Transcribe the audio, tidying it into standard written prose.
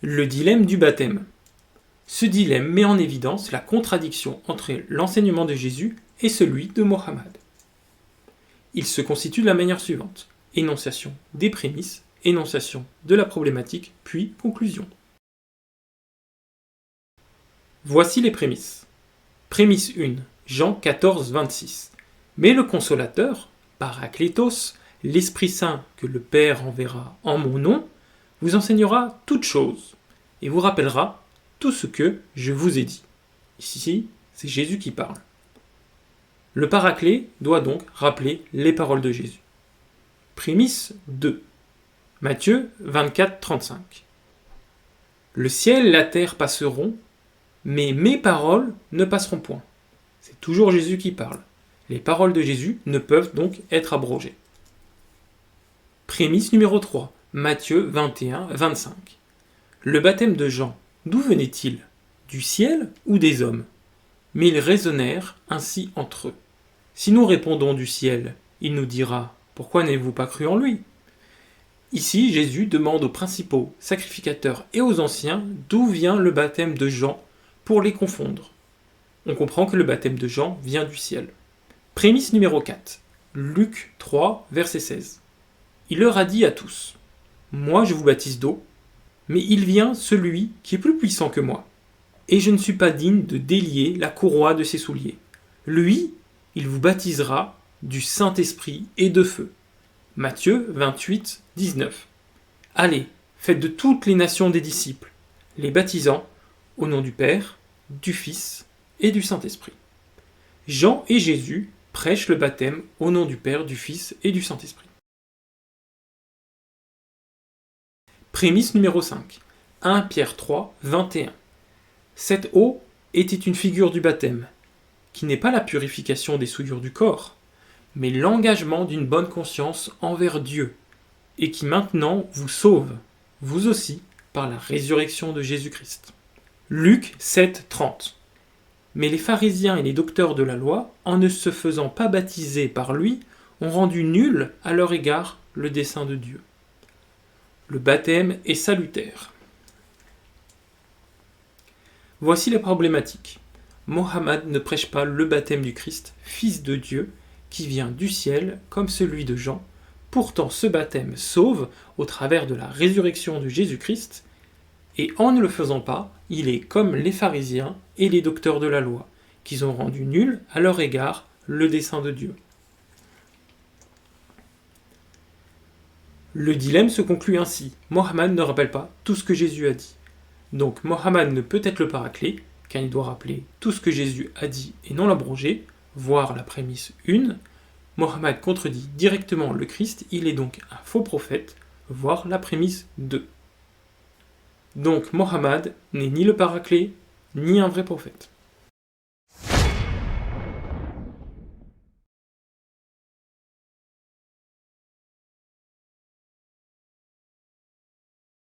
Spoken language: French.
Le dilemme du baptême. Ce dilemme met en évidence la contradiction entre l'enseignement de Jésus et celui de Mohammed. Il se constitue de la manière suivante: énonciation des prémices, énonciation de la problématique, puis conclusion. Voici les prémices. Prémisse 1, Jean 14, 26. Mais le consolateur, Paraklétos, l'Esprit Saint que le Père enverra en mon nom, vous enseignera toutes choses et vous rappellera tout ce que je vous ai dit. Ici, c'est Jésus qui parle. Le Paraclet doit donc rappeler les paroles de Jésus. Prémisse 2. Matthieu 24, 35. Le ciel et la terre passeront, mais mes paroles ne passeront point. C'est toujours Jésus qui parle. Les paroles de Jésus ne peuvent donc être abrogées. Prémisse numéro 3. Matthieu 21, 25. Le baptême de Jean, d'où venait-il? Du ciel ou des hommes? Mais ils raisonnèrent ainsi entre eux. Si nous répondons du ciel, il nous dira: pourquoi n'avez-vous pas cru en lui? Ici, Jésus demande aux principaux sacrificateurs et aux anciens d'où vient le baptême de Jean pour les confondre. On comprend que le baptême de Jean vient du ciel. Prémisse numéro 4. Luc 3, verset 16. Il leur a dit à tous: moi je vous baptise d'eau, mais il vient celui qui est plus puissant que moi, et je ne suis pas digne de délier la courroie de ses souliers. Lui, il vous baptisera du Saint-Esprit et de feu. Matthieu 28, 19. Allez, faites de toutes les nations des disciples, les baptisant au nom du Père, du Fils et du Saint-Esprit. Jean et Jésus prêchent le baptême au nom du Père, du Fils et du Saint-Esprit. Prémisse numéro 5. 1 Pierre 3, 21. Cette eau était une figure du baptême, qui n'est pas la purification des souillures du corps, mais l'engagement d'une bonne conscience envers Dieu, et qui maintenant vous sauve, vous aussi, par la résurrection de Jésus-Christ. Luc 7, 30. Mais les pharisiens et les docteurs de la loi, en ne se faisant pas baptiser par lui, ont rendu nul à leur égard le dessein de Dieu. Le baptême est salutaire. Voici les problématiques. Mohammed ne prêche pas le baptême du Christ, Fils de Dieu, qui vient du ciel, comme celui de Jean. Pourtant, ce baptême sauve au travers de la résurrection de Jésus-Christ, et en ne le faisant pas, il est comme les pharisiens et les docteurs de la loi, qui ont rendu nul à leur égard le dessein de Dieu. Le dilemme se conclut ainsi. Mohammed ne rappelle pas tout ce que Jésus a dit. Donc Mohammed ne peut être le Paraclet, car il doit rappeler tout ce que Jésus a dit et non l'abroger, voire la prémisse 1. Mohammed contredit directement le Christ, il est donc un faux prophète, voire la prémisse 2. Donc Mohammed n'est ni le Paraclet, ni un vrai prophète.